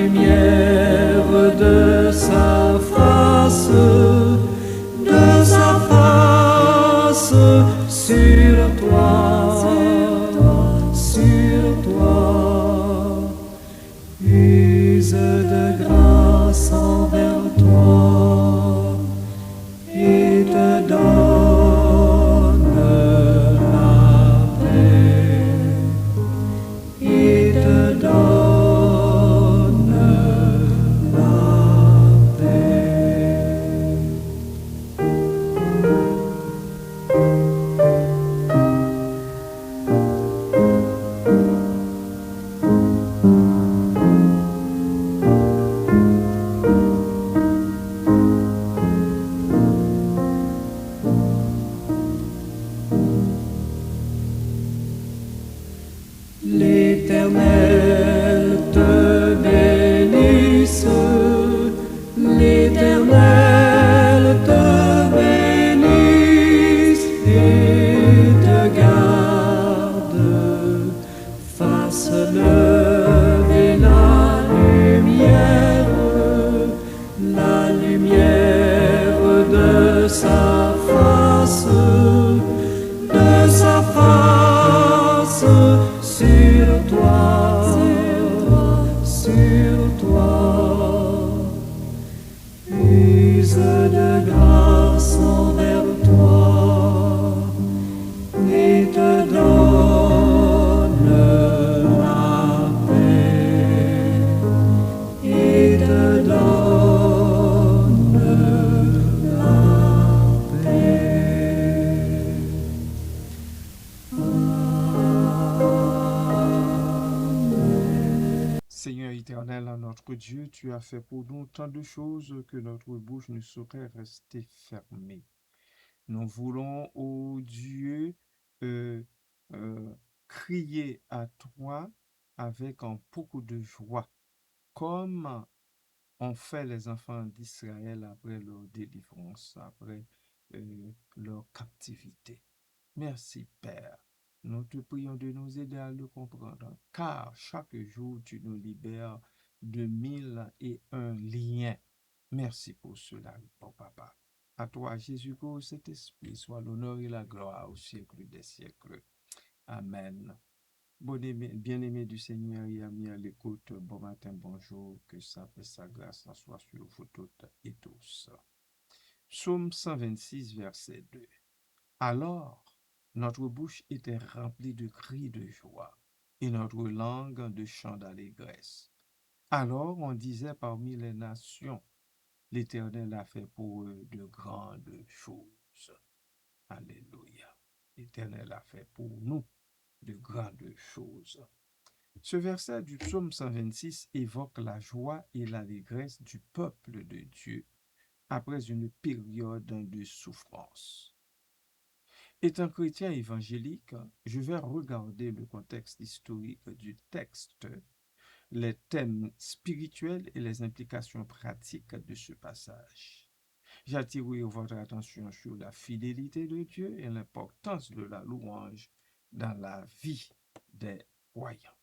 lumière de sa face sur toi, use de grâce envers toi et te donne la paix, et te donne la paix. L'Éternel te bénisse, l'Éternel te bénisse et te garde, fasse lever la lumière de sa face sur toi, use de grâce envers toi et te donne la paix, et te donne la paix. Seigneur éternel, notre Dieu, tu as fait pour nous tant de choses que notre bouche ne saurait rester fermée. Nous voulons, ô Dieu, euh, euh, crier à toi avec beaucoup de joie, comme ont fait les enfants d'Israël après leur délivrance, après leur captivité. Merci, Père. Nous te prions de nous aider à le comprendre, car chaque jour tu nous libères de 1001 liens. Merci pour cela, mon Papa. À toi, Jésus-Christ, cet esprit, soit l'honneur et la gloire au siècle des siècles. Amen. Bien-aimés du Seigneur et amis à l'écoute, bon matin, bonjour, que sa paix, sa grâce en soit sur vous toutes et tous. Psaume 126, verset 2. Alors, notre bouche était remplie de cris de joie et notre langue de chants d'allégresse. Alors on disait parmi les nations, l'Éternel a fait pour eux de grandes choses. Alléluia. L'Éternel a fait pour nous de grandes choses. Ce verset du psaume 126 évoque la joie et l'allégresse du peuple de Dieu après une période de souffrance. Étant chrétien évangélique, je vais regarder le contexte historique du texte, les thèmes spirituels et les implications pratiques de ce passage. J'attirerai votre attention sur la fidélité de Dieu et l'importance de la louange dans la vie des croyants.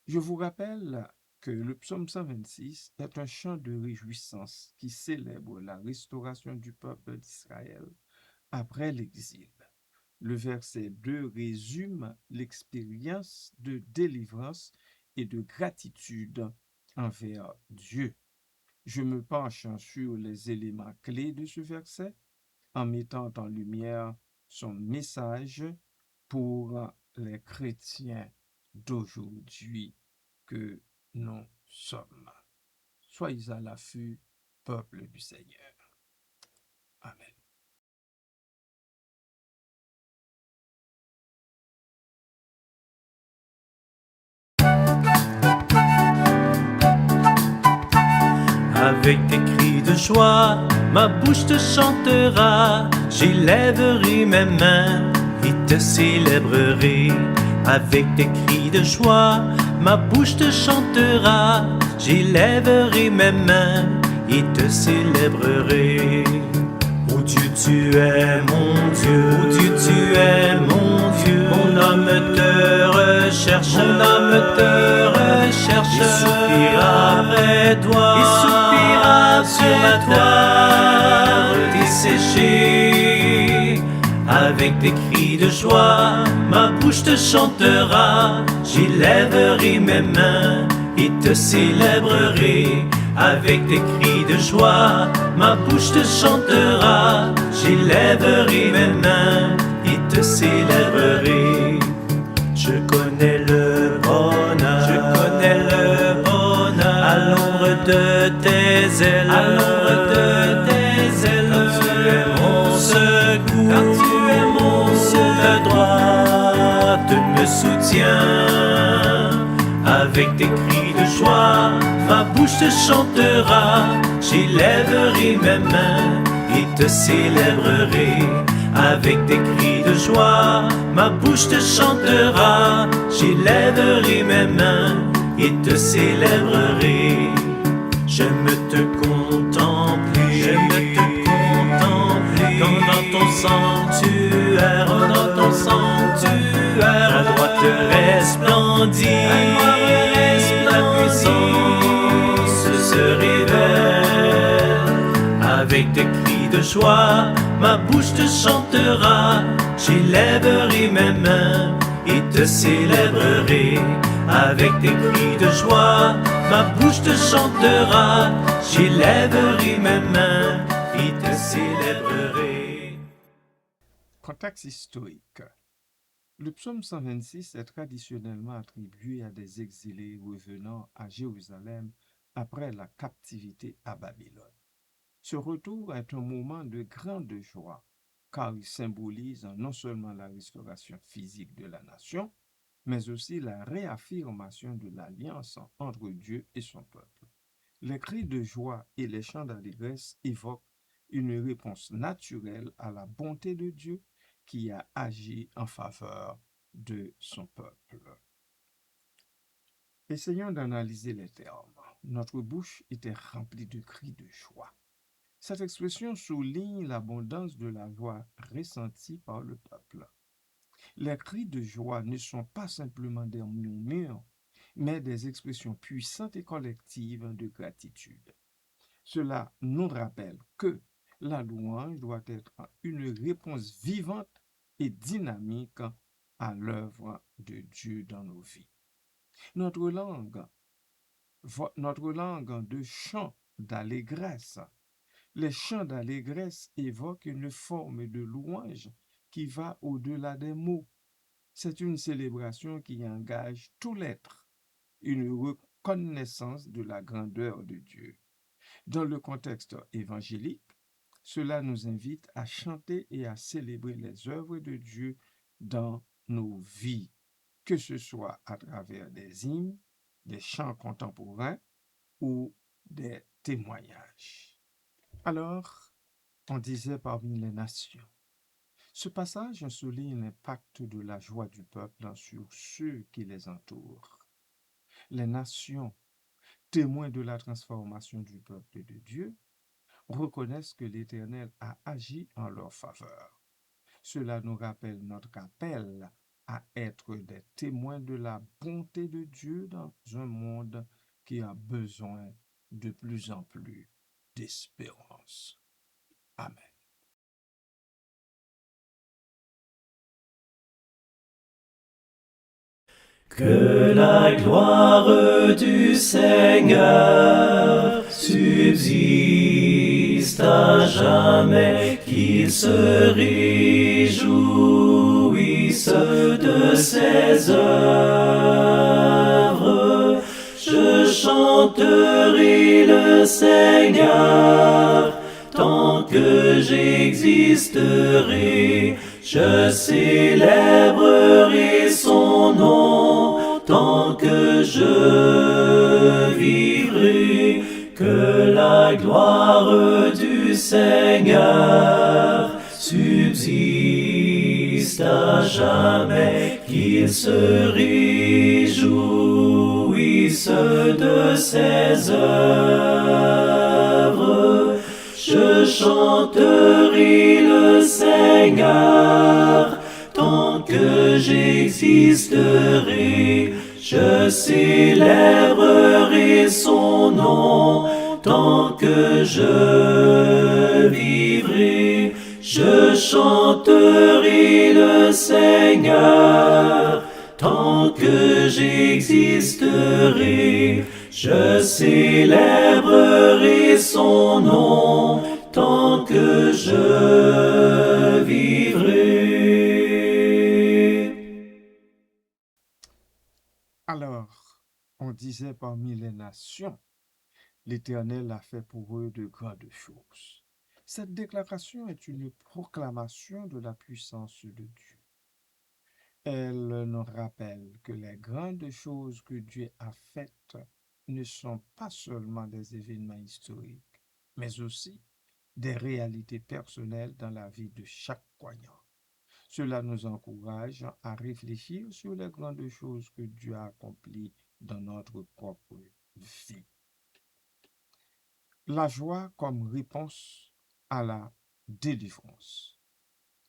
Je vous rappelle que le psaume 126 est un chant de réjouissance qui célèbre la restauration du peuple d'Israël après l'exil. Le verset 2 résume l'expérience de délivrance et de gratitude envers Dieu. Je me penche sur les éléments clés de ce verset en mettant en lumière son message pour les chrétiens d'aujourd'hui que nous sommes. Soyez à l'affût, peuple du Seigneur. Amen. Avec des cris de joie, ma bouche te chantera. J'élèverai mes mains et te célébrerai. Avec des cris de joie, ma bouche te chantera. J'élèverai mes mains et te célébrerai. Oh Dieu, tu es mon Dieu. Oh Dieu, tu es mon Dieu. Mon âme te recherche. Mon âme te recherche. marche, il soupira après toi, il soupira sur la terre desséchée. Avec des cris de joie, ma bouche te chantera, j'élèverai mes mains et te célébrerai. Avec des cris de joie, ma bouche te chantera, j'élèverai mes mains et te célébrerai. Je connais le bonheur, je connais le bonheur, à l'ombre de tes ailes, à l'ombre de tes ailes. Quand tu es mon secours, quand tu es mon secours, ta droite me soutient. Avec des cris de joie, ma bouche te chantera, j'élèverai mes mains et te célébrerai. Avec des cris de joie, ma bouche te chantera, j'élèverai mes mains et te célébrerai. J'aime te contempler, j'aime te contempler, comme dans ton sanctuaire, dans ton sanctuaire. Ta droite resplendit, ta puissance se révèle. Avec des cris de joie, ma bouche te chantera, j'élèverai mes mains et te célébrerai. Avec des cris de joie, ma bouche te chantera, j'élèverai mes mains et te célébrerai. Contexte historique. Le psaume 126 est traditionnellement attribué à des exilés revenant à Jérusalem après la captivité à Babylone. Ce retour est un moment de grande joie, car il symbolise non seulement la restauration physique de la nation, mais aussi la réaffirmation de l'alliance entre Dieu et son peuple. Les cris de joie et les chants d'allégresse évoquent une réponse naturelle à la bonté de Dieu qui a agi en faveur de son peuple. Essayons d'analyser les termes. Notre bouche était remplie de cris de joie. Cette expression souligne l'abondance de la joie ressentie par le peuple. Les cris de joie ne sont pas simplement des murmures, mais des expressions puissantes et collectives de gratitude. Cela nous rappelle que la louange doit être une réponse vivante et dynamique à l'œuvre de Dieu dans nos vies. Notre langue de chant d'allégresse. Les chants d'allégresse évoquent une forme de louange qui va au-delà des mots. C'est une célébration qui engage tout l'être, une reconnaissance de la grandeur de Dieu. Dans le contexte évangélique, cela nous invite à chanter et à célébrer les œuvres de Dieu dans nos vies, que ce soit à travers des hymnes, des chants contemporains ou des témoignages. Alors, on disait parmi les nations. Ce passage souligne l'impact de la joie du peuple sur ceux qui les entourent. Les nations, témoins de la transformation du peuple de Dieu, reconnaissent que l'Éternel a agi en leur faveur. Cela nous rappelle notre appel à être des témoins de la bonté de Dieu dans un monde qui a besoin de plus en plus d'espérance. Amen. Que la gloire du Seigneur subsiste à jamais, qu'il se réjouisse de ses œuvres. Je chanterai le Seigneur tant que j'existerai. Je célébrerai son nom tant que je vivrai. Que la gloire du Seigneur subsiste à jamais, qu'il se réjouisse de ses œuvres. Je chanterai le Seigneur tant que j'existerai. Je célébrerai son nom tant que je vivrai. Je chanterai le Seigneur tant que j'existerai. Je célébrerai son nom tant que je vivrai. Alors, on disait parmi les nations, l'Éternel a fait pour eux de grandes choses. Cette déclaration est une proclamation de la puissance de Dieu. Elle nous rappelle que les grandes choses que Dieu a faites ne sont pas seulement des événements historiques, mais aussi des réalités personnelles dans la vie de chaque croyant. Cela nous encourage à réfléchir sur les grandes choses que Dieu a accomplies dans notre propre vie. La joie comme réponse à la délivrance.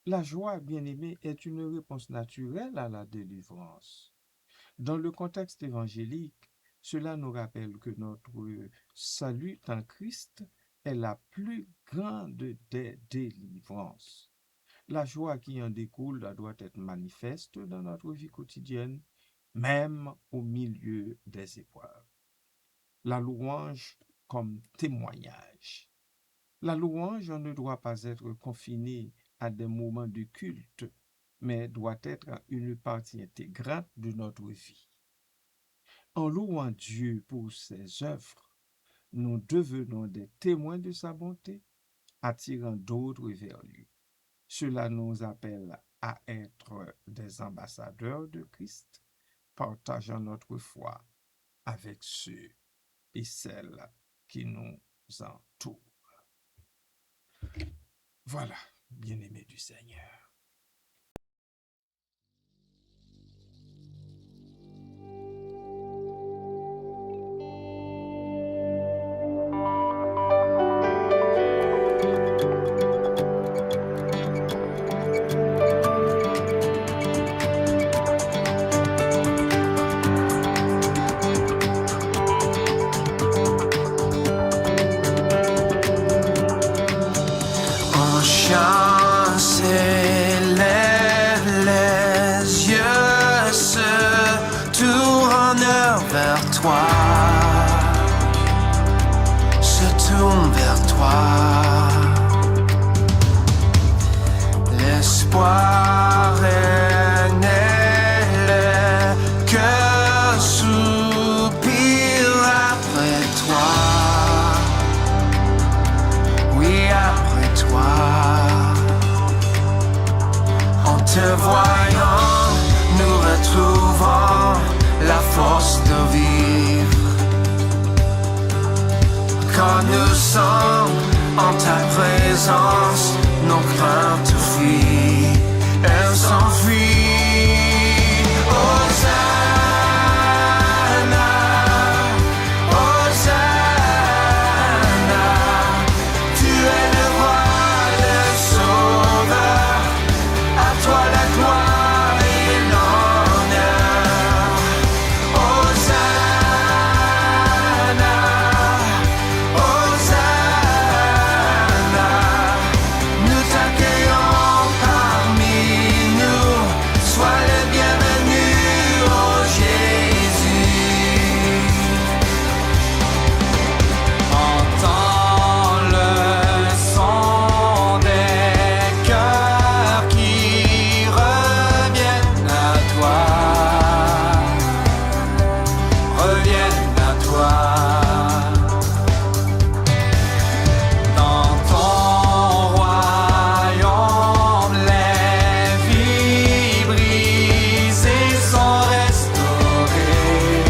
La joie, bien-aimé, est une réponse naturelle à la délivrance. Dans le contexte évangélique, cela nous rappelle que notre salut en Christ est la plus grande des délivrances. La joie qui en découle doit être manifeste dans notre vie quotidienne, même au milieu des épreuves. La louange comme témoignage. La louange ne doit pas être confinée à des moments de culte, mais doit être une partie intégrante de notre vie. En louant Dieu pour ses œuvres, nous devenons des témoins de sa bonté, attirant d'autres vers lui. Cela nous appelle à être des ambassadeurs de Christ, partageant notre foi avec ceux et celles qui nous entourent. Voilà, bien-aimés du Seigneur. L'espoir est né, le cœur soupire après toi. Oui, après toi. En te voyant, nous retrouvons la force de vivre. Quand nous sommes en ta présence, nos craintes fuient, elles s'enfuient. Hosanna, Hosanna, tu es le roi, le sauveur, à toi la gloire et l'honneur. Hosanna, Hosanna, nous t'accueillons parmi nous, sois le bienvenu, oh Jésus. Entends le son des cœurs qui reviennent à toi, reviennent à toi. Dans ton royaume, les vies brisées sont restaurées,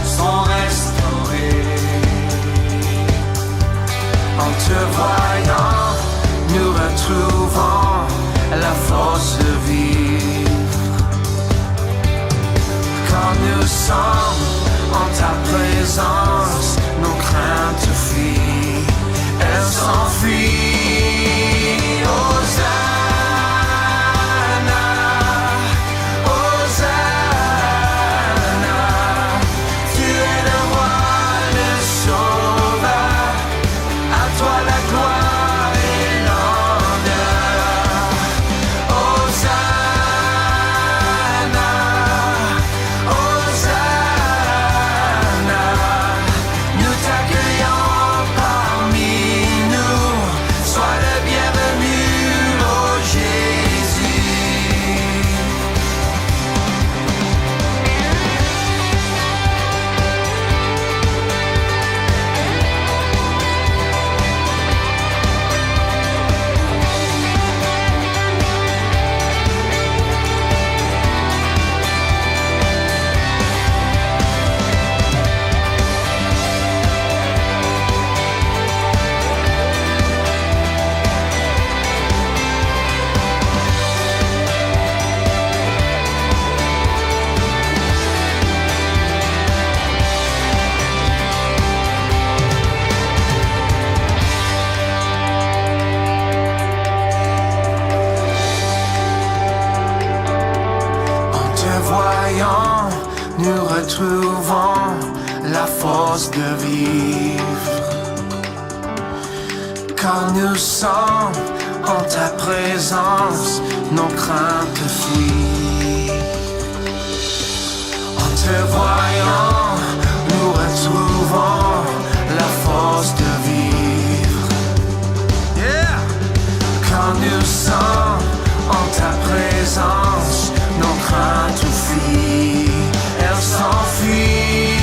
sont restaurées. En te voyant, nous retrouvons la force de vivre. Quand nous sommes en ta présence, nos craintes fuient, elles s'enfuient. Hosanna, Hosanna, nous retrouvons la force de vivre. Quand nous sommes en ta présence, nos craintes fuient. En te voyant, nous retrouvons la force de vivre. Yeah! Quand nous sommes en ta présence, nos craintes fuient. Elles s'enfuient.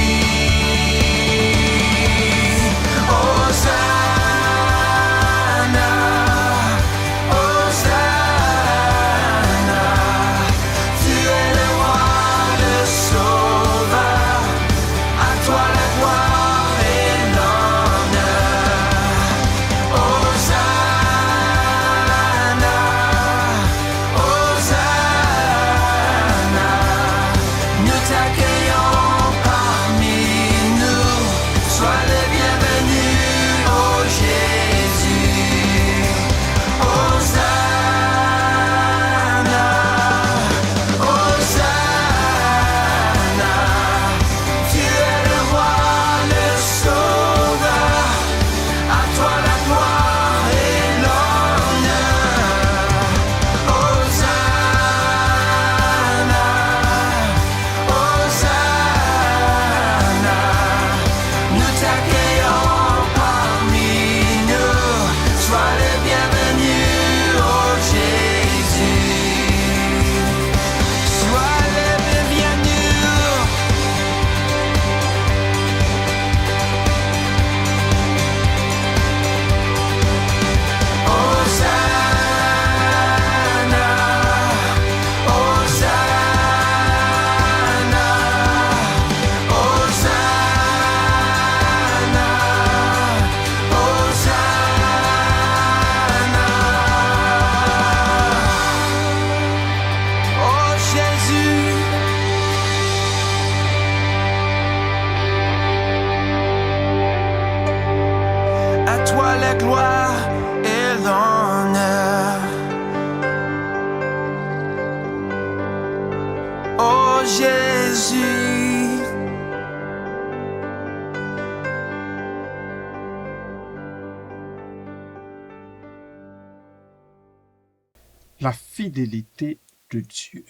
La fidélité de Dieu.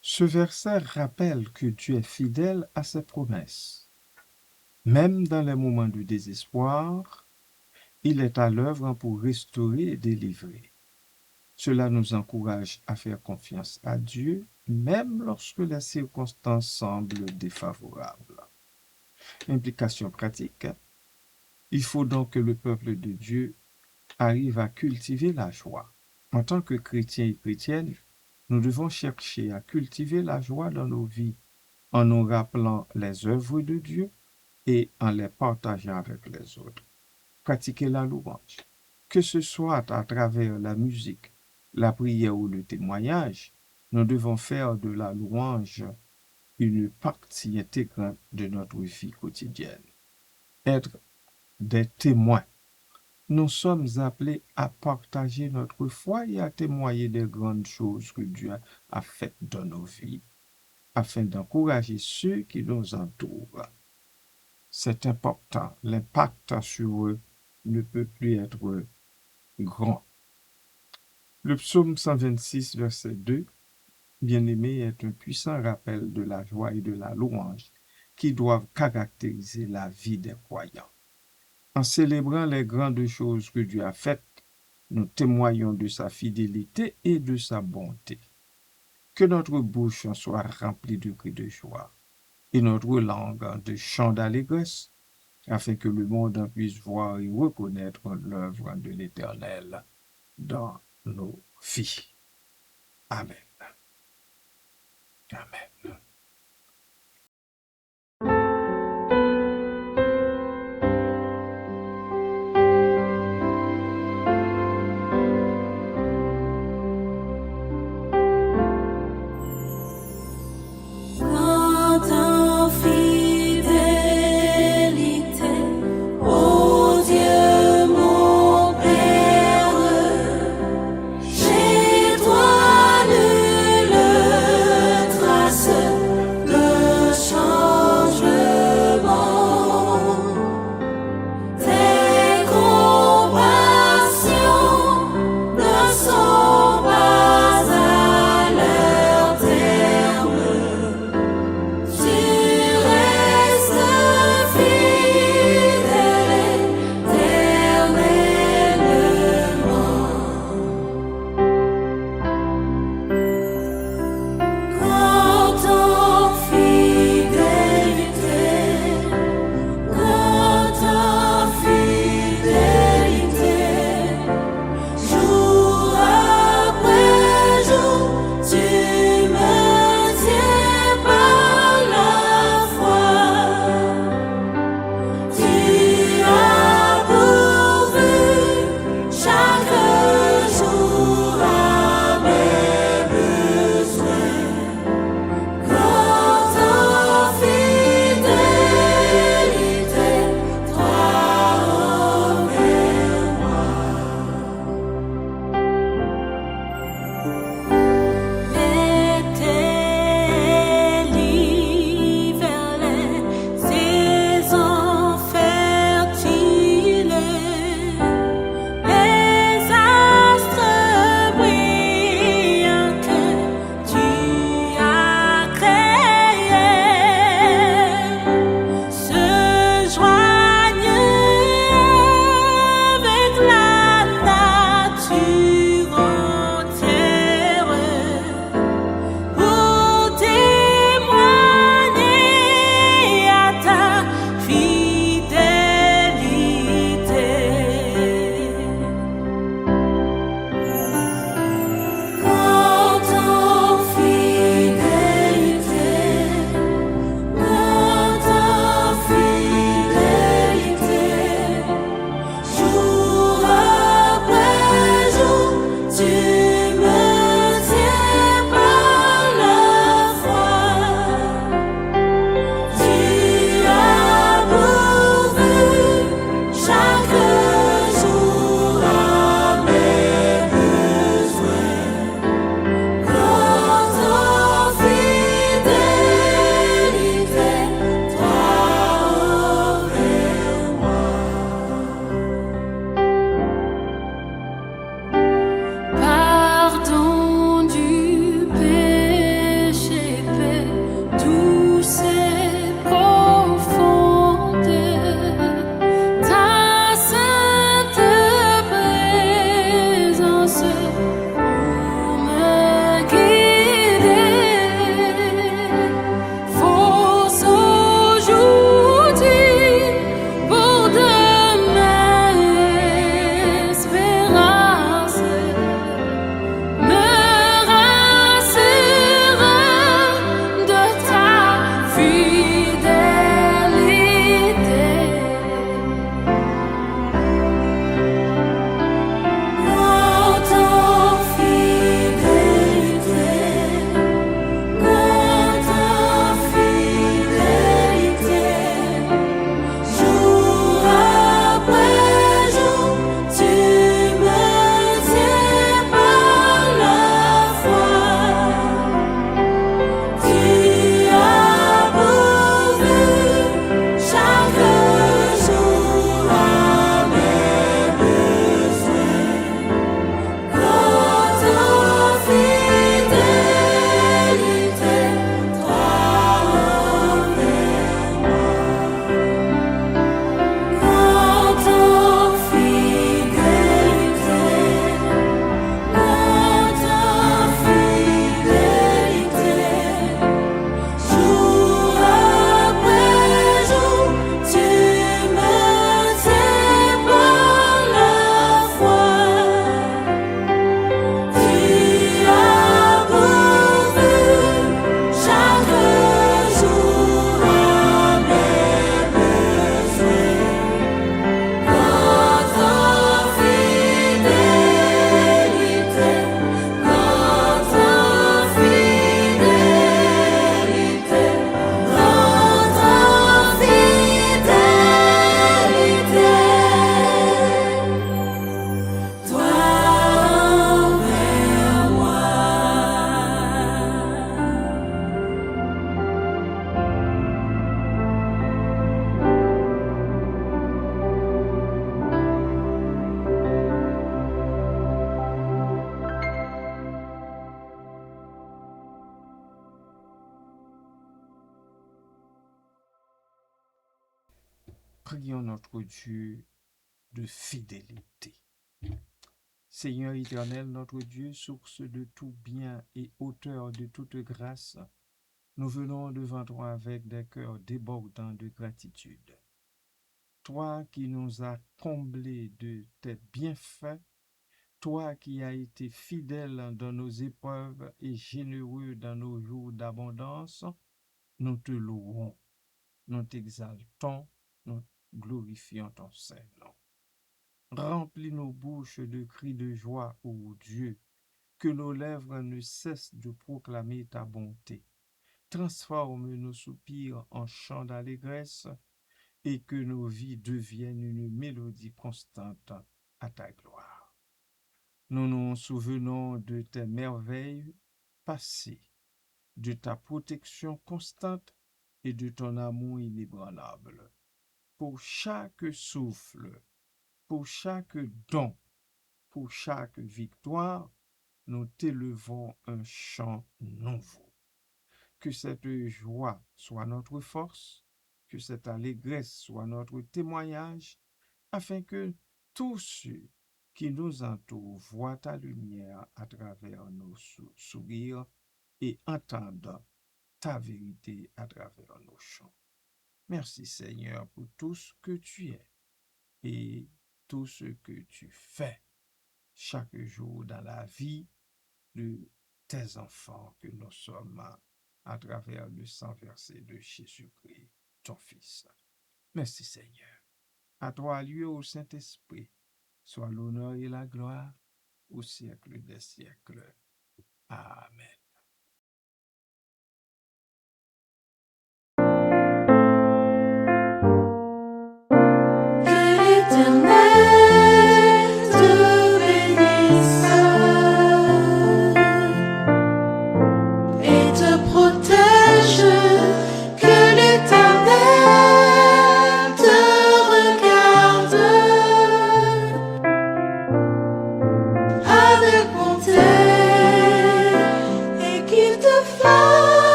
Ce verset rappelle que Dieu est fidèle à ses promesses. Même dans les moments de désespoir, il est à l'œuvre pour restaurer et délivrer. Cela nous encourage à faire confiance à Dieu, même lorsque les circonstances semblent défavorables. Implication pratique. Il faut donc que le peuple de Dieu arrive à cultiver la joie. En tant que chrétiens et chrétiennes, nous devons chercher à cultiver la joie dans nos vies en nous rappelant les œuvres de Dieu et en les partageant avec les autres. Pratiquer la louange, que ce soit à travers la musique, la prière ou le témoignage, nous devons faire de la louange une partie intégrante de notre vie quotidienne. Être des témoins. Nous sommes appelés à partager notre foi et à témoigner des grandes choses que Dieu a faites dans nos vies, afin d'encourager ceux qui nous entourent. C'est important. L'impact sur eux ne peut plus être grand. Le psaume 126, verset 2, bien-aimé, est un puissant rappel de la joie et de la louange qui doivent caractériser la vie des croyants. En célébrant les grandes choses que Dieu a faites, nous témoignons de sa fidélité et de sa bonté. Que notre bouche soit remplie de cris de joie et notre langue de chants d'allégresse, afin que le monde puisse voir et reconnaître l'œuvre de l'Éternel dans nos vies. Amen. Amen. Chez toi, nul Prions notre Dieu de fidélité. Seigneur éternel, notre Dieu, source de tout bien et auteur de toute grâce, nous venons devant toi avec des cœurs débordants de gratitude. Toi qui nous as comblés de tes bienfaits, toi qui as été fidèle dans nos épreuves et généreux dans nos jours d'abondance, nous te louons, nous t'exaltons, nous glorifions ton Saint-Nom. Remplis nos bouches de cris de joie, ô Dieu, que nos lèvres ne cessent de proclamer ta bonté. Transforme nos soupirs en chants d'allégresse et que nos vies deviennent une mélodie constante à ta gloire. Nous nous souvenons de tes merveilles passées, de ta protection constante et de ton amour inébranlable. Pour chaque souffle, pour chaque don, pour chaque victoire, nous t'élevons un chant nouveau. Que cette joie soit notre force, que cette allégresse soit notre témoignage, afin que tous ceux qui nous entourent voient ta lumière à travers nos sourires et entendent ta vérité à travers nos chants. Merci Seigneur pour tout ce que tu es et tout ce que tu fais chaque jour dans la vie de tes enfants que nous sommes à travers le sang versé de Jésus-Christ, ton Fils. Merci Seigneur. À toi, lieu au Saint-Esprit, soit l'honneur et la gloire au siècle des siècles. Amen.